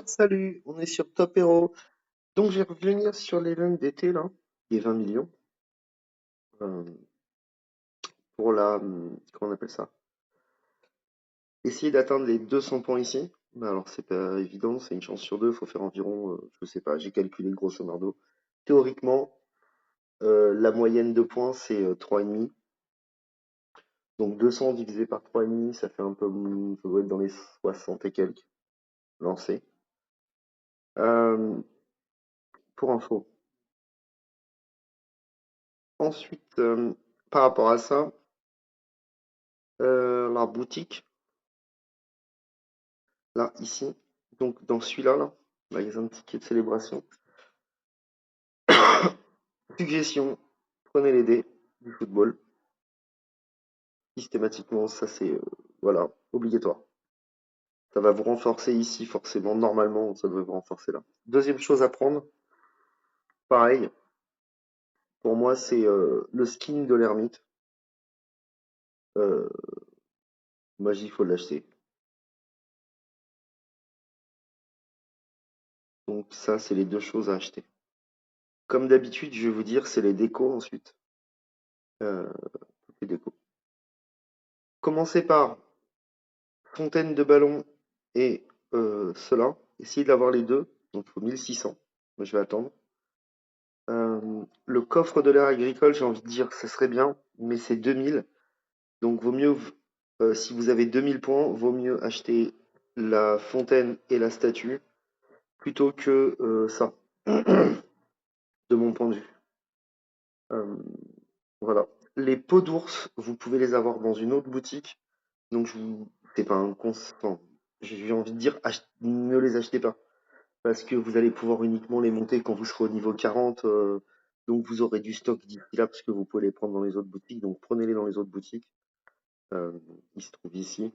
Salut, on est sur Top Hero. Donc, je vais revenir sur l'event d'été, là, les 20 millions, euh, pour comment on appelle ça? Essayer d'atteindre les 200 points ici. Bah, alors, c'est pas évident, c'est une chance sur deux, il faut faire environ, je sais pas, j'ai calculé grosso modo. Théoriquement, la moyenne de points, c'est 3,5. Donc, 200 divisé par 3,5, ça fait un peu, ça doit être dans les 60 et quelques lancés. Euh, pour info. Ensuite, par rapport à ça, la boutique, là, ici, donc dans celui-là, là, magasin de tickets de célébration. Suggestion, prenez les dés du football. Systématiquement, ça c'est voilà, obligatoire. Ça va vous renforcer ici, forcément. Normalement, ça devrait vous renforcer là. Deuxième chose à prendre, pareil, pour moi, c'est le skin de l'ermite. Euh, Magie, il faut l'acheter. Donc ça, c'est les deux choses à acheter. Comme d'habitude, je vais vous dire, c'est les décos ensuite. Euh, les décos. Commencez par fontaine de ballon et cela. Essayez d'avoir les deux. Donc il faut 1600. Moi je vais attendre. Le coffre de l'air agricole, j'ai envie de dire, ça serait bien, mais c'est 2000. Donc vaut mieux, si vous avez 2000 points, vaut mieux acheter la fontaine et la statue plutôt que ça, de mon point de vue. Euh, voilà. Les peaux d'ours, vous pouvez les avoir dans une autre boutique. Donc je vous, c'est pas un constant. J'ai envie de dire, ne les achetez pas. Parce que vous allez pouvoir uniquement les monter quand vous serez au niveau 40. Donc vous aurez du stock d'ici là parce que vous pouvez les prendre dans les autres boutiques. Donc prenez-les dans les autres boutiques. Euh, Ils se trouvent ici.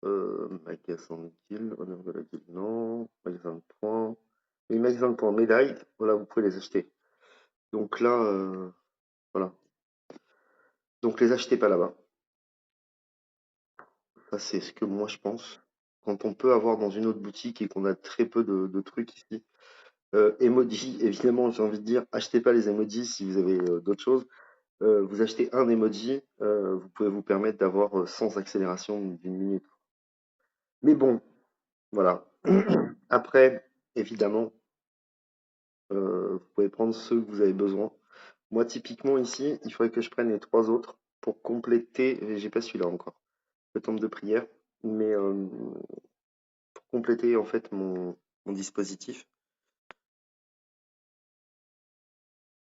Magasin de guild, honneur de la guilde, non. Magasin de points. Les magasins de points médailles, voilà, vous pouvez les acheter. Donc là, voilà. Donc les achetez pas là-bas. Ça c'est ce que moi je pense. Quand on peut avoir dans une autre boutique et qu'on a très peu de trucs ici. Emoji, évidemment, j'ai envie de dire, achetez pas les emojis si vous avez d'autres choses. Vous achetez un emoji, vous pouvez vous permettre d'avoir sans accélération d'une minute. Mais bon, voilà. Après, évidemment, vous pouvez prendre ceux que vous avez besoin. Moi, typiquement ici, il faudrait que je prenne les trois autres pour compléter. J'ai pas celui-là encore, le temple de prière, mais pour compléter en fait mon dispositif.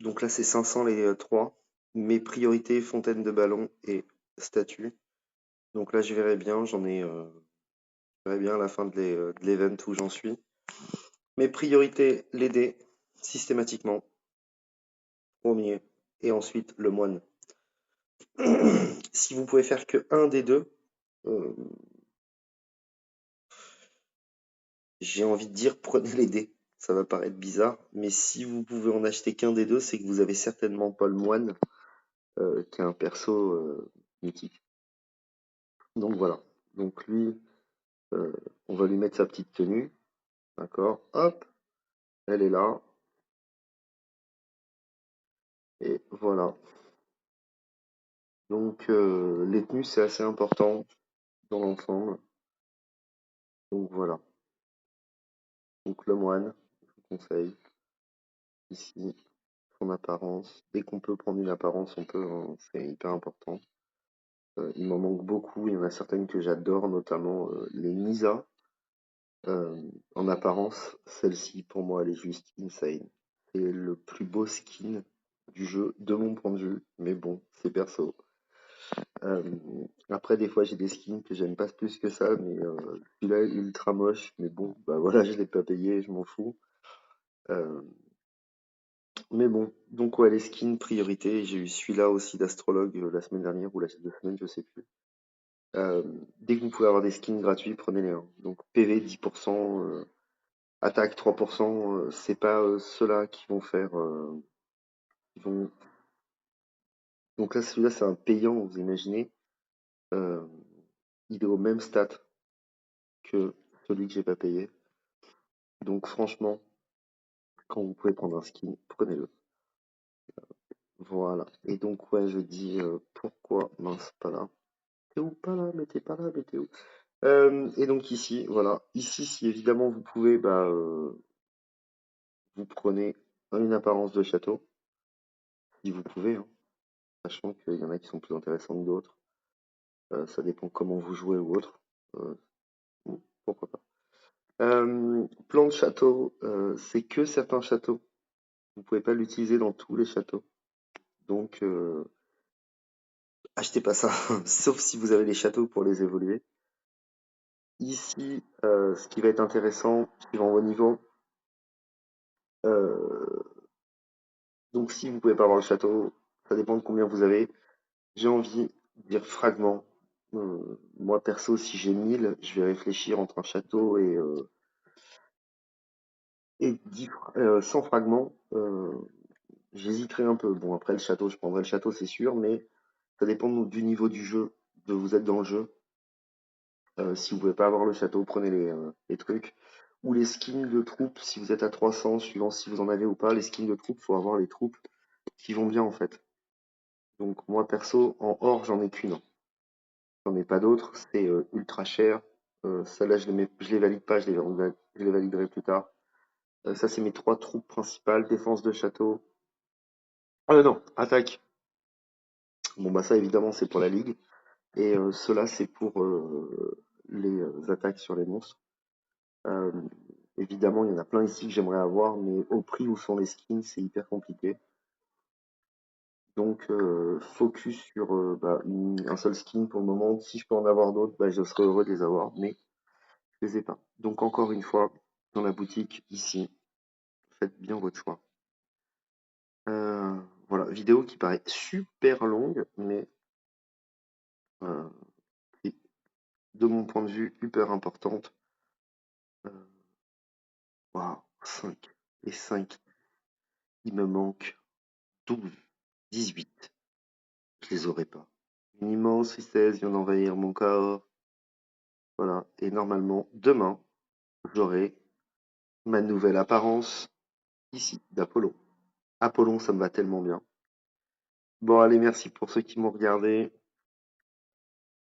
Donc là, c'est 500 les trois. Mes priorités, fontaine de ballon et statue. Donc là, je verrai bien, je verrai bien à la fin de l'event où j'en suis. Mes priorités, les dés, systématiquement, premier, et ensuite le moine. Si vous pouvez faire que un des deux, euh, j'ai envie de dire prenez les dés. Ça va paraître bizarre, mais si vous pouvez en acheter qu'un des deux, c'est que vous avez certainement pas le moine, qui est un perso mythique. Donc voilà. Donc lui, euh, on va lui mettre sa petite tenue. D'accord? Hop, elle est là. Et voilà. Donc les tenues, c'est assez important dans l'ensemble. Donc voilà. Donc le moine, je vous conseille. Ici, son apparence. Dès qu'on peut prendre une apparence, on peut, hein, c'est hyper important. Il m'en manque beaucoup. Il y en a certaines que j'adore, notamment les Nisa. En apparence, celle-ci, pour moi, elle est juste insane. C'est le plus beau skin du jeu, de mon point de vue. Mais bon, c'est perso. Euh, Après, des fois, j'ai des skins que j'aime pas plus que ça, mais celui-là est ultra moche. Mais bon, bah voilà, je l'ai pas payé, je m'en fous. Euh, mais bon, donc ouais, les skins, priorité. J'ai eu celui-là aussi d'astrologue la semaine dernière ou la deux semaines, je sais plus. Euh, Dès que vous pouvez avoir des skins gratuits, prenez-les. Hein. Donc PV 10%, attaque 3%, c'est pas ceux-là qui vont faire. Qui vont... Donc là, celui-là, c'est un payant, vous imaginez. Euh, il est au même stat que celui que j'ai pas payé. Donc franchement, quand vous pouvez prendre un skin, prenez-le. Voilà. Et donc ouais, je dis pourquoi mince pas là. T'es où pas là, mais t'es pas là, mais t'es où? Et donc ici, voilà. Ici, si évidemment vous pouvez, vous prenez une apparence de château, si vous pouvez, hein, sachant qu'il y en a qui sont plus intéressants que d'autres. Ça dépend comment vous jouez ou autre. Euh, Pourquoi pas. Plan de château, c'est que certains châteaux. Vous pouvez pas l'utiliser dans tous les châteaux. Donc, achetez pas ça, sauf si vous avez les châteaux pour les évoluer. Ici, ce qui va être intéressant, suivant vos niveaux, euh, donc si vous pouvez pas avoir le château, ça dépend de combien vous avez. J'ai envie de dire fragment. Moi perso, si j'ai 1000, je vais réfléchir entre un château et 100 fragments. J'hésiterai un peu. Bon, après le château, je prendrai le château, c'est sûr, mais ça dépend du niveau du jeu, de vous êtes dans le jeu. Si vous pouvez pas avoir le château, prenez les trucs. Ou les skins de troupes, si vous êtes à 300, suivant si vous en avez ou pas, les skins de troupes, faut avoir les troupes qui vont bien en fait. Donc moi perso, en or, j'en ai qu'une. J'en ai pas d'autres, c'est ultra cher. Celle-là, je les valide pas, je les validerai plus tard. Ça, c'est mes 3 troupes principales, défense de château. Ah non, attaque. Bon bah ça évidemment c'est pour la ligue. Et cela c'est pour les attaques sur les monstres. Euh, Évidemment, il y en a plein ici que j'aimerais avoir, mais au prix où sont les skins, c'est hyper compliqué. Donc, focus sur un seul skin pour le moment. Si je peux en avoir d'autres, je serais heureux de les avoir, mais je les ai pas. Donc, encore une fois, dans la boutique, ici, faites bien votre choix. Voilà, vidéo qui paraît super longue, mais euh, et de mon point de vue, hyper importante. Waouh, 5 et 5. Il me manque 12, 18. Je les aurais pas. Une immense tristesse vient d'envahir mon corps. Voilà. Et normalement, demain, j'aurai ma nouvelle apparence ici, d'Apollon. Apollon, ça me va tellement bien. Bon, allez, merci pour ceux qui m'ont regardé.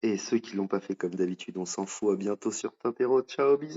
Et ceux qui l'ont pas fait comme d'habitude, on s'en fout. À bientôt sur Top Hero. Ciao, bisous.